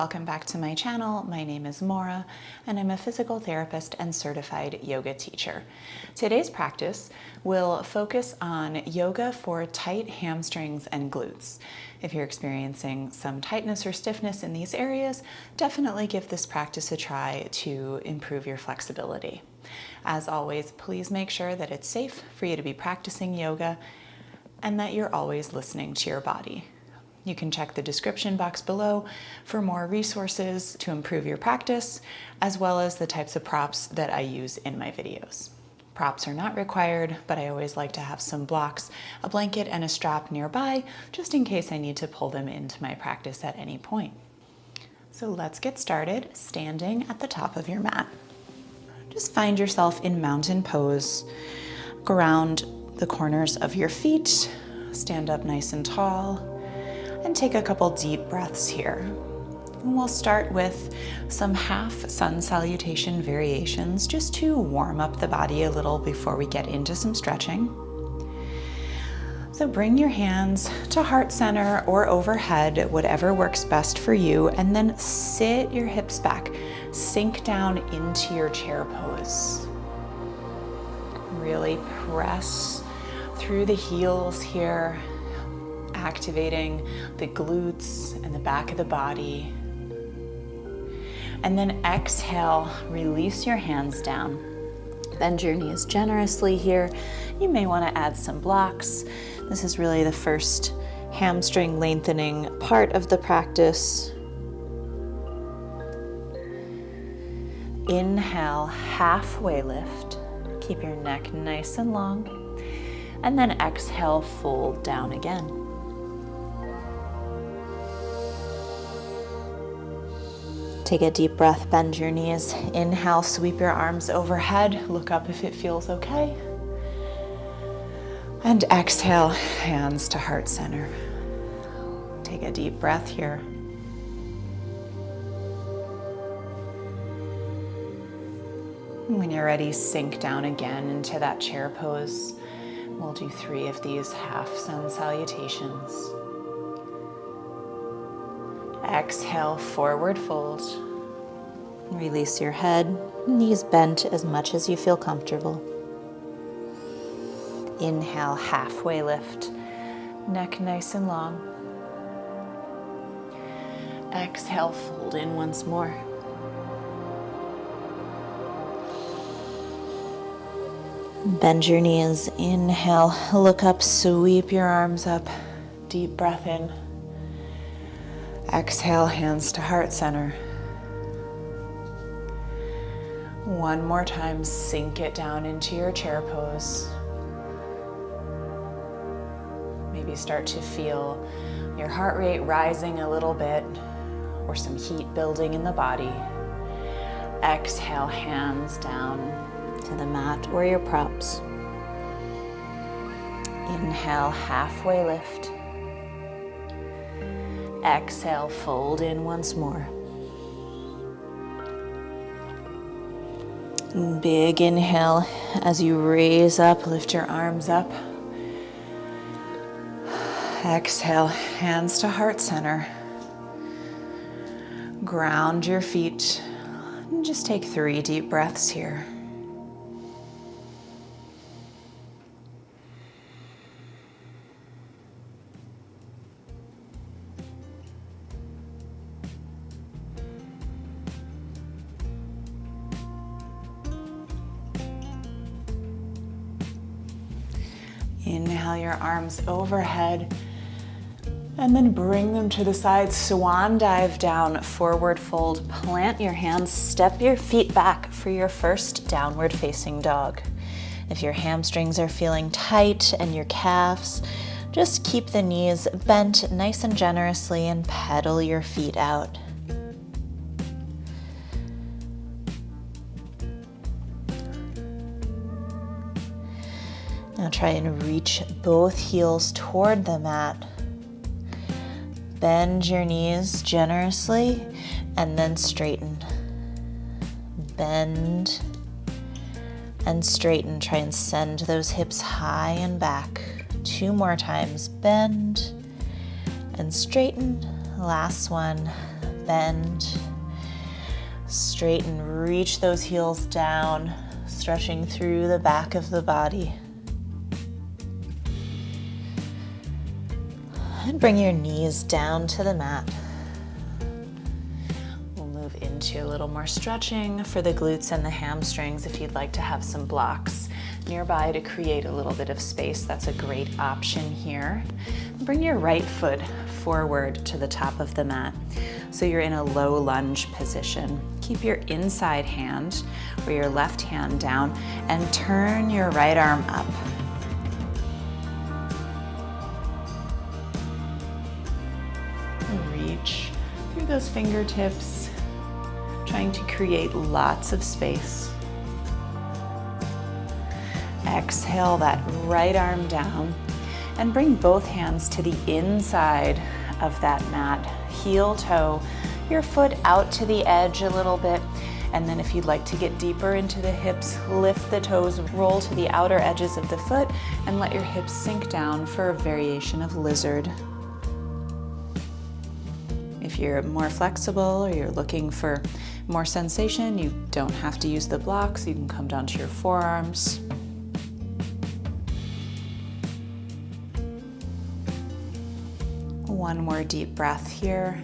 welcome back to my channel. My name is Maura and I'm a physical therapist and certified yoga teacher. Today's practice will focus on yoga for tight hamstrings and glutes. If you're experiencing some tightness or stiffness in these areas, definitely give this practice a try to improve your flexibility. As always, please make sure that it's safe for you to be practicing yoga and that you're always listening to your body. You can check the description box below for more resources to improve your practice, as well as the types of props that I use in my videos. Props are not required, but I always like to have some blocks, a blanket, and a strap nearby, just in case I need to pull them into my practice at any point. So let's get started standing at the top of your mat. Just find yourself in mountain pose. Ground the corners of your feet, stand up nice and tall, and take a couple deep breaths here. And we'll start with some half sun salutation variations just to warm up the body a little before we get into some stretching. So bring your hands to heart center or overhead, whatever works best for you, and then sit your hips back. Sink down into your chair pose. Really press through the heels here, activating the glutes and the back of the body. And then exhale, release your hands down. Bend your knees generously here. You may want to add some blocks. This is really the first hamstring lengthening part of the practice. Inhale, halfway lift. Keep your neck nice and long. And then exhale, fold down again. Take a deep breath, bend your knees. Inhale, sweep your arms overhead. Look up if it feels okay. And exhale, hands to heart center. Take a deep breath here. When you're ready, sink down again into that chair pose. We'll do 3 of these half sun salutations. Exhale, forward fold. Release your head, knees bent as much as you feel comfortable. Inhale, halfway lift, neck nice and long. Exhale, fold in once more. Bend your knees, inhale, look up, sweep your arms up, deep breath in. Exhale, hands to heart center. One more time, sink it down into your chair pose. Maybe start to feel your heart rate rising a little bit or some heat building in the body. Exhale, hands down to the mat or your props. Inhale, halfway lift. Exhale, fold in once more. Big inhale as you raise up, lift your arms up. Exhale, hands to heart center. Ground your feet. And just take 3 deep breaths here. Inhale your arms overhead and then bring them to the sides. Swan dive down, forward fold. Plant your hands, step your feet back for your first downward facing dog. If your hamstrings are feeling tight and your calves, just keep the knees bent nice and generously and pedal your feet out. Now try and reach both heels toward the mat. Bend your knees generously and then straighten. Bend and straighten. Try and send those hips high and back. 2 more times. Bend and straighten. Last one. Bend, straighten, reach those heels down, stretching through the back of the body. And bring your knees down to the mat. We'll move into a little more stretching for the glutes and the hamstrings if you'd like to have some blocks nearby to create a little bit of space. That's a great option here. Bring your right foot forward to the top of the mat. So you're in a low lunge position. Keep your inside hand or your left hand down and turn your right arm up. Reach through those fingertips, trying to create lots of space. Exhale that right arm down and bring both hands to the inside of that mat. Heel toe your foot out to the edge a little bit, and then if you'd like to get deeper into the hips, lift the toes, roll to the outer edges of the foot, and let your hips sink down for a variation of lizard. If you're more flexible or you're looking for more sensation, you don't have to use the blocks. You can come down to your forearms. One more deep breath here.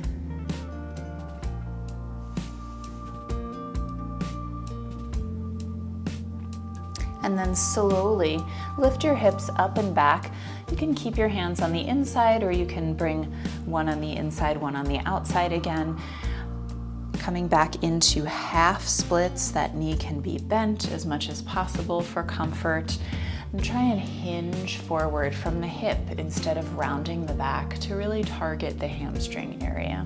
And then slowly lift your hips up and back. You can keep your hands on the inside, or you can bring one on the inside, one on the outside again. Coming back into half splits, that knee can be bent as much as possible for comfort. And try and hinge forward from the hip instead of rounding the back to really target the hamstring area.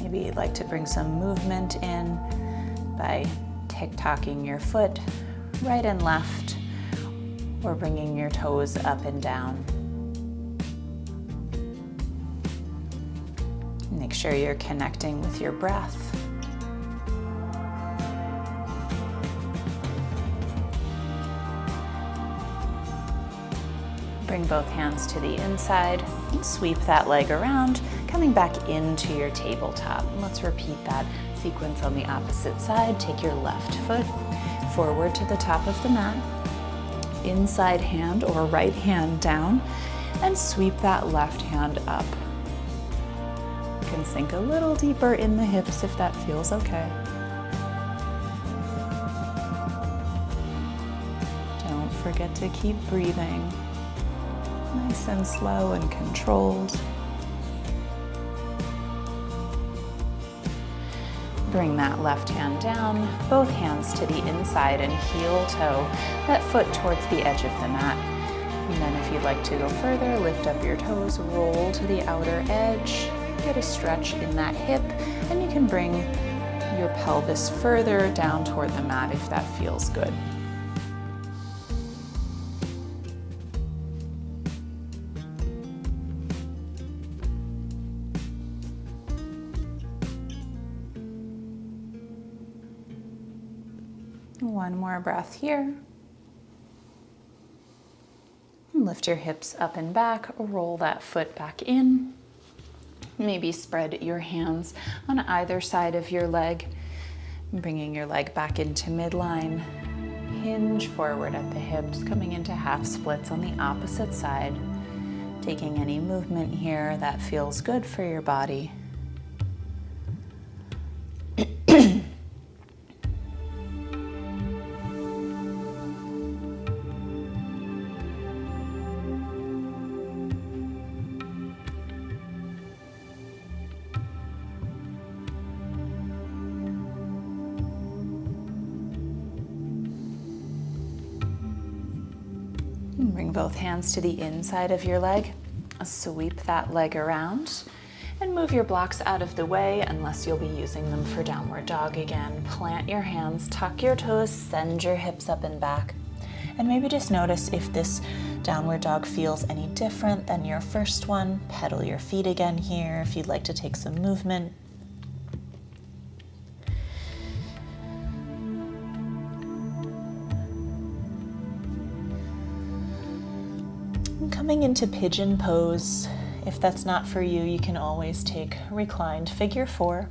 Maybe you'd like to bring some movement in by tick-tocking your foot right and left, or bringing your toes up and down. Make sure you're connecting with your breath. Bring both hands to the inside, sweep that leg around, coming back into your tabletop. Let's repeat that sequence on the opposite side. Take your left foot forward to the top of the mat, inside hand or right hand down, and sweep that left hand up. You can sink a little deeper in the hips if that feels okay. Don't forget to keep breathing. Nice and slow and controlled. Bring that left hand down, both hands to the inside and heel toe that foot towards the edge of the mat. And then if you'd like to go further, lift up your toes, roll to the outer edge, get a stretch in that hip, and you can bring your pelvis further down toward the mat if that feels good. One more breath here. Lift your hips up and back, roll that foot back in. Maybe spread your hands on either side of your leg, bringing your leg back into midline. Hinge forward at the hips, coming into half splits on the opposite side. Taking any movement here that feels good for your body. Bring both hands to the inside of your leg. Sweep that leg around and move your blocks out of the way unless you'll be using them for downward dog again. Plant your hands, tuck your toes, send your hips up and back. And maybe just notice if this downward dog feels any different than your first one. Pedal your feet again here if you'd like to take some movement. Coming into pigeon pose, If that's not for you, you can always take reclined figure 4.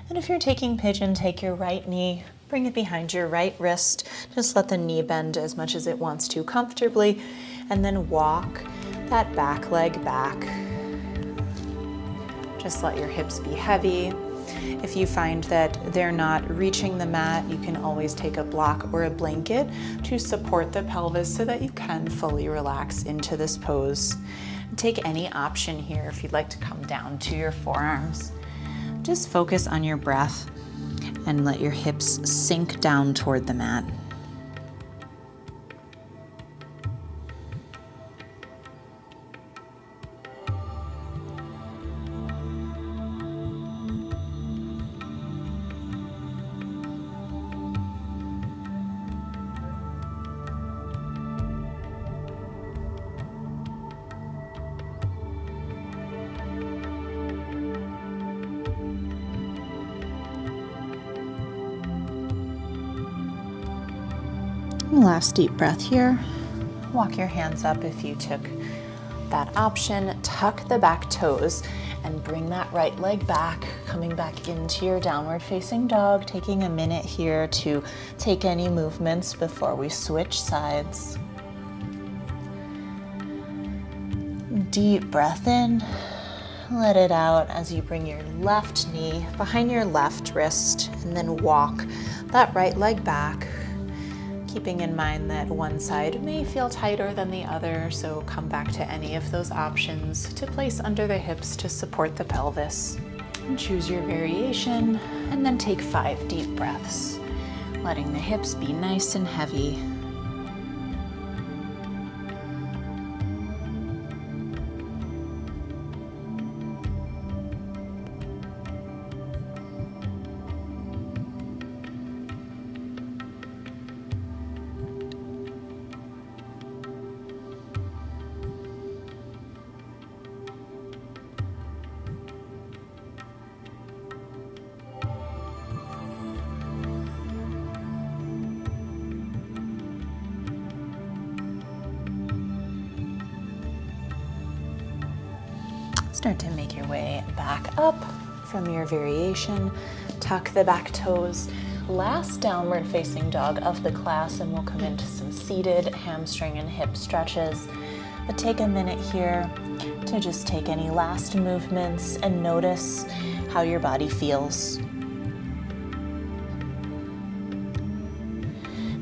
And if you're taking pigeon, take your right knee, bring it behind your right wrist. Just let the knee bend as much as it wants to comfortably, and then walk that back leg back. Just let your hips be heavy. If you find that they're not reaching the mat, you can always take a block or a blanket to support the pelvis so that you can fully relax into this pose. Take any option here if you'd like to come down to your forearms. Just focus on your breath and let your hips sink down toward the mat. Last deep breath here. Walk your hands up if you took that option. Tuck the back toes and bring that right leg back, coming back into your downward facing dog, taking a minute here to take any movements before we switch sides. Deep breath in. Let it out as you bring your left knee behind your left wrist and then walk that right leg back. Keeping in mind that one side may feel tighter than the other, so come back to any of those options to place under the hips to support the pelvis. And choose your variation, and then take 5 deep breaths, letting the hips be nice and heavy. Start to make your way back up from your variation. Tuck the back toes. Last downward facing dog of the class, and we'll come into some seated hamstring and hip stretches. But take a minute here to just take any last movements and notice how your body feels.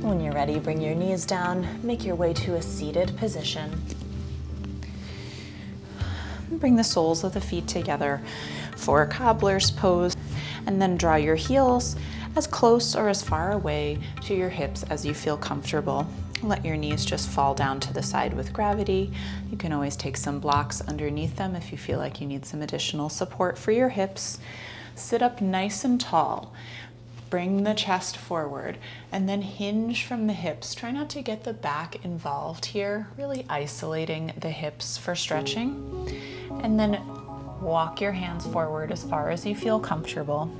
When you're ready, bring your knees down, make your way to a seated position. Bring the soles of the feet together for a cobbler's pose, and then draw your heels as close or as far away to your hips as you feel comfortable. Let your knees just fall down to the side with gravity. You can always take some blocks underneath them if you feel like you need some additional support for your hips. Sit up nice and tall. Bring the chest forward and then hinge from the hips. Try not to get the back involved here, really isolating the hips for stretching. And then walk your hands forward as far as you feel comfortable.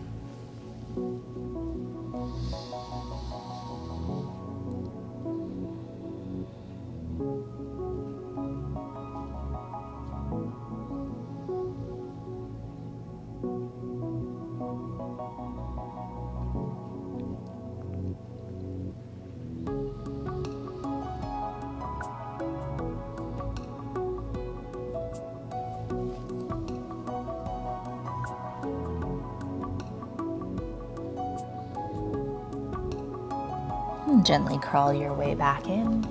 Gently crawl your way back in.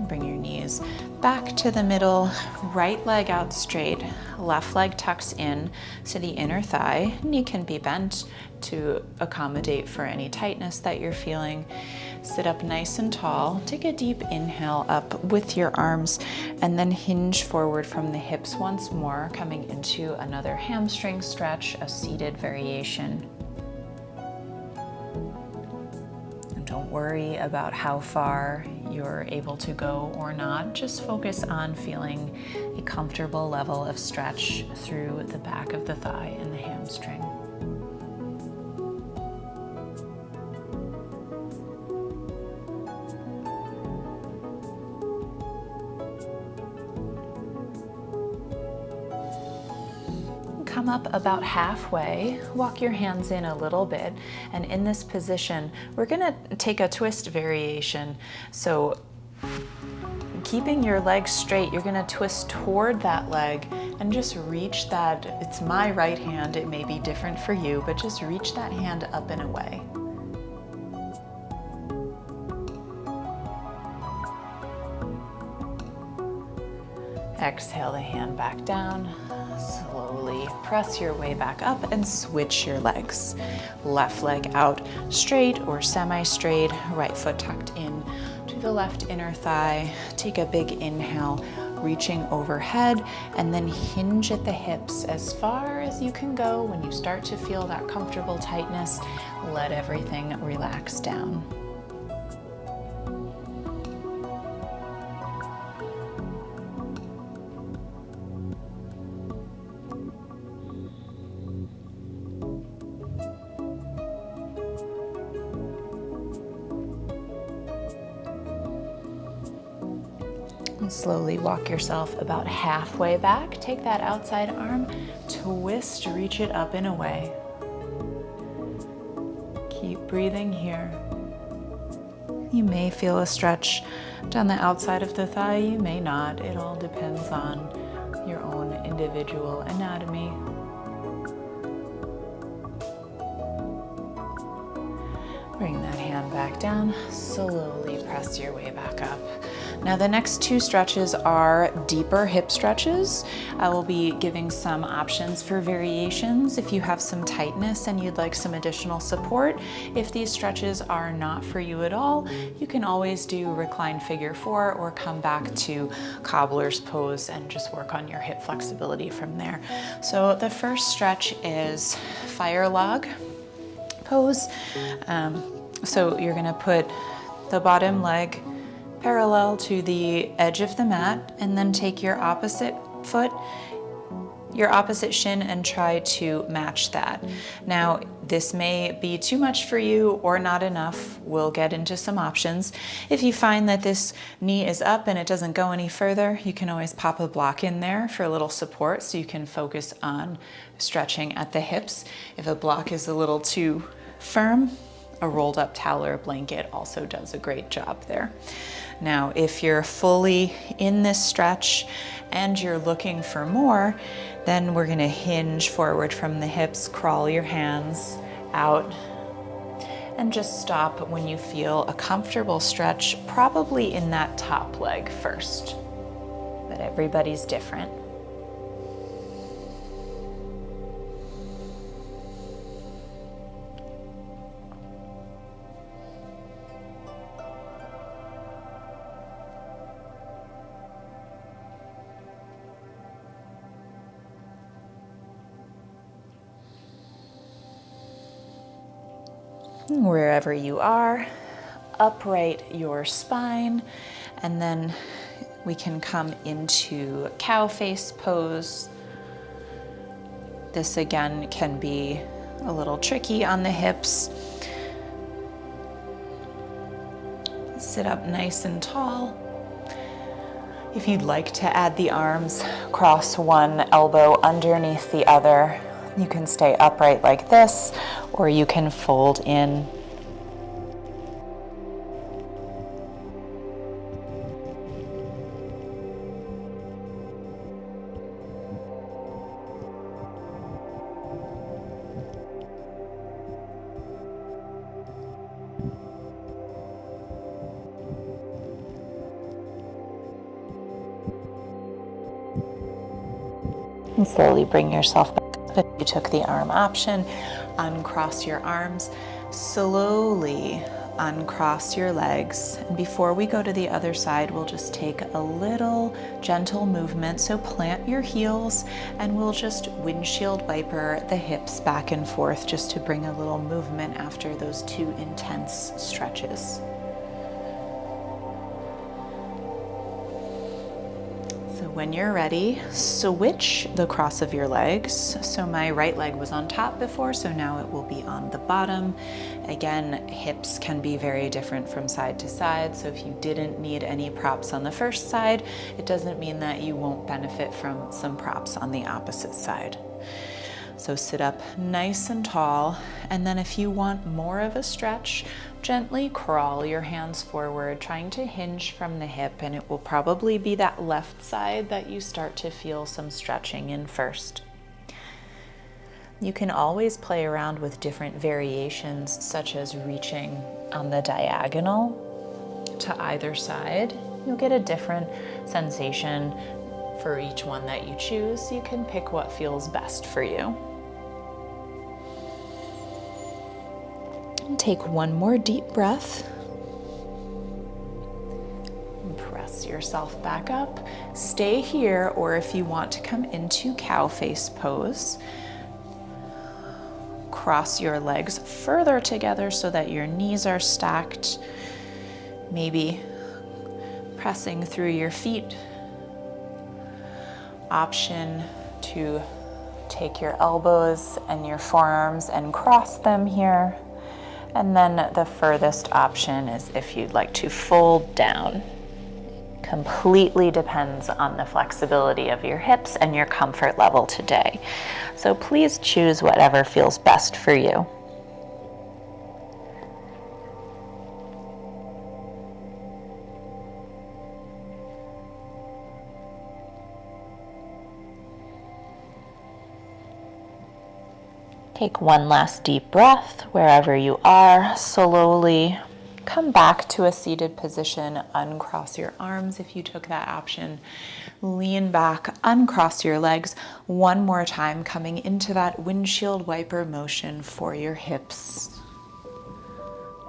Bring your knees back to the middle, right leg out straight, left leg tucks in to the inner thigh. Knee can be bent to accommodate for any tightness that you're feeling. Sit up nice and tall. Take a deep inhale up with your arms and then hinge forward from the hips once more, coming into another hamstring stretch, a seated variation. Don't worry about how far you're able to go or not. Just focus on feeling a comfortable level of stretch through the back of the thigh and the hamstring. come up about halfway, walk your hands in a little bit, and in this position, we're gonna take a twist variation. So keeping your leg straight, you're gonna twist toward that leg and just reach that, it's my right hand, it may be different for you, but just reach that hand up and away. Exhale the hand back down. Slowly press your way back up and switch your legs. Left leg out straight or semi-straight, right foot tucked in to the left inner thigh. Take a big inhale, reaching overhead, and then hinge at the hips as far as you can go. When you start to feel that comfortable tightness, let everything relax down. And slowly walk yourself about halfway back. Take that outside arm, twist, reach it up and away. Keep breathing here. You may feel a stretch down the outside of the thigh, you may not. It all depends on your own individual anatomy. Bring that hand back down, slowly press your way back up. Now the next two stretches are deeper hip stretches. I will be giving some options for variations if you have some tightness and you'd like some additional support. If these stretches are not for you at all, you can always do reclined figure four or come back to cobbler's pose and just work on your hip flexibility from there. So the first stretch is fire log pose. So you're gonna put the bottom leg parallel to the edge of the mat and then take your opposite foot, your opposite shin, and try to match that. Now, this may be too much for you or not enough. We'll get into some options. If you find that this knee is up and it doesn't go any further, you can always pop a block in there for a little support so you can focus on stretching at the hips. If a block is a little too firm, a rolled up towel or a blanket also does a great job there. Now, if you're fully in this stretch and you're looking for more, then we're gonna hinge forward from the hips, crawl your hands out, and just stop when you feel a comfortable stretch, probably in that top leg first, but everybody's different. Wherever you are, upright your spine, and then we can come into cow face pose. This again can be a little tricky on the hips. Sit up nice and tall. If you'd like to add the arms, cross one elbow underneath the other. You can stay upright like this, or you can fold in. And slowly bring yourself back up. If you took the arm option, uncross your arms. Slowly uncross your legs. And before we go to the other side, we'll just take a little gentle movement. So plant your heels and we'll just windshield wiper the hips back and forth just to bring a little movement after those two intense stretches. When you're ready, switch the cross of your legs. So my right leg was on top before, so now it will be on the bottom. Again, hips can be very different from side to side, so if you didn't need any props on the first side, it doesn't mean that you won't benefit from some props on the opposite side. So sit up nice and tall, and then if you want more of a stretch, gently crawl your hands forward, trying to hinge from the hip, and it will probably be that left side that you start to feel some stretching in first. You can always play around with different variations, such as reaching on the diagonal to either side. You'll get a different sensation for each one that you choose. You can pick what feels best for you. And take one more deep breath. And press yourself back up. Stay here, or if you want to come into cow face pose, cross your legs further together so that your knees are stacked. Maybe pressing through your feet. Option to take your elbows and your forearms and cross them here. And then the furthest option is if you'd like to fold down. Completely depends on the flexibility of your hips and your comfort level today. So please choose whatever feels best for you. Take one last deep breath wherever you are. Slowly come back to a seated position. Uncross your arms if you took that option. Lean back, uncross your legs. One more time, coming into that windshield wiper motion for your hips.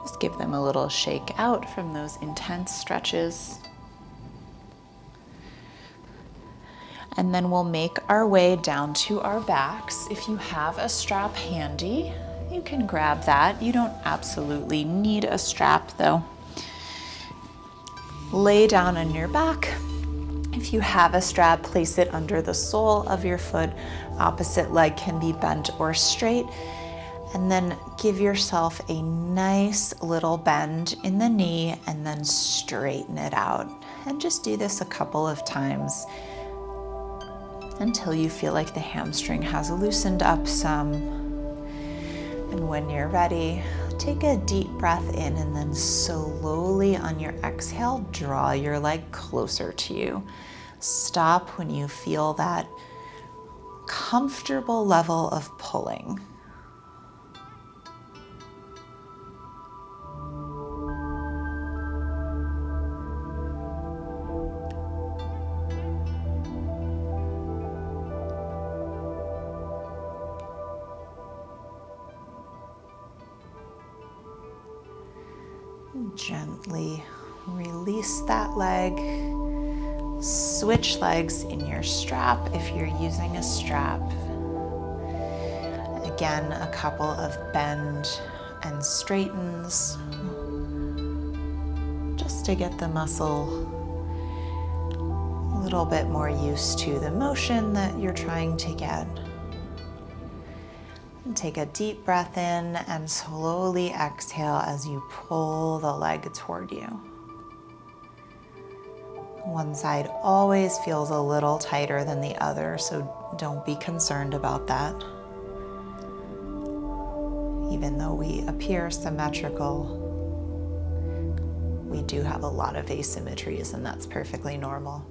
Just give them a little shake out from those intense stretches. And then we'll make our way down to our backs. If you have a strap handy, you can grab that. You don't absolutely need a strap though. Lay down on your back. If you have a strap, place it under the sole of your foot. Opposite leg can be bent or straight. And then give yourself a nice little bend in the knee and then straighten it out. And just do this a couple of times until you feel like the hamstring has loosened up some. And when you're ready, take a deep breath in and then slowly on your exhale, draw your leg closer to you. Stop when you feel that comfortable level of pulling. Gently release that leg. Switch legs in your strap if you're using a strap. Again, a couple of bend and straightens just to get the muscle a little bit more used to the motion that you're trying to get. Take a deep breath in and slowly exhale as you pull the leg toward you. One side always feels a little tighter than the other, so don't be concerned about that. Even though we appear symmetrical, we do have a lot of asymmetries, and that's perfectly normal.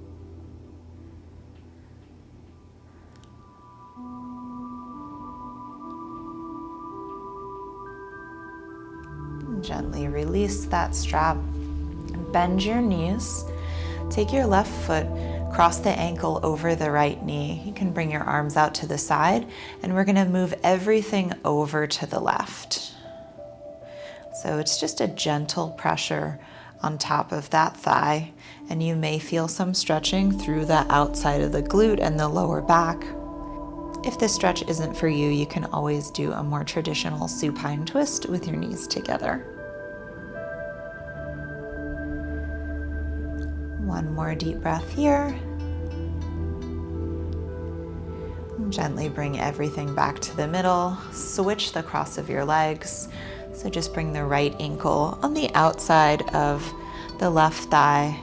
Gently release that strap. Bend your knees. Take your left foot, cross the ankle over the right knee. You can bring your arms out to the side, and we're going to move everything over to the left. So it's just a gentle pressure on top of that thigh, and you may feel some stretching through the outside of the glute and the lower back. If this stretch isn't for you, you can always do a more traditional supine twist with your knees together. One more deep breath here. Gently bring everything back to the middle. Switch the cross of your legs. So just bring the right ankle on the outside of the left thigh.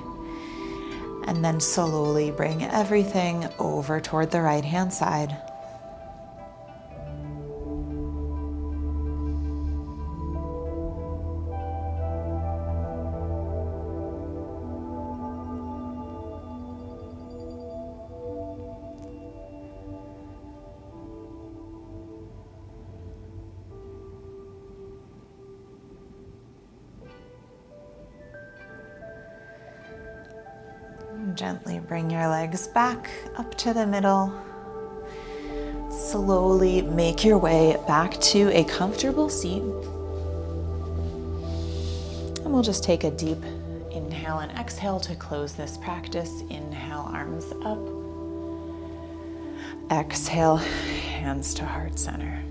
And then slowly bring everything over toward the right hand side. Gently bring your legs back up to the middle. Slowly make your way back to a comfortable seat. And we'll just take a deep inhale and exhale to close this practice. Inhale, arms up. Exhale, hands to heart center.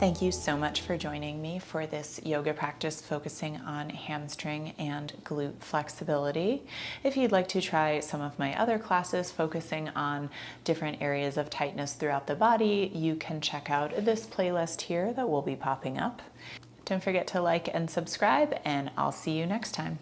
Thank you so much for joining me for this yoga practice focusing on hamstring and glute flexibility. If you'd like to try some of my other classes focusing on different areas of tightness throughout the body, you can check out this playlist here that will be popping up. Don't forget to like and subscribe, and I'll see you next time.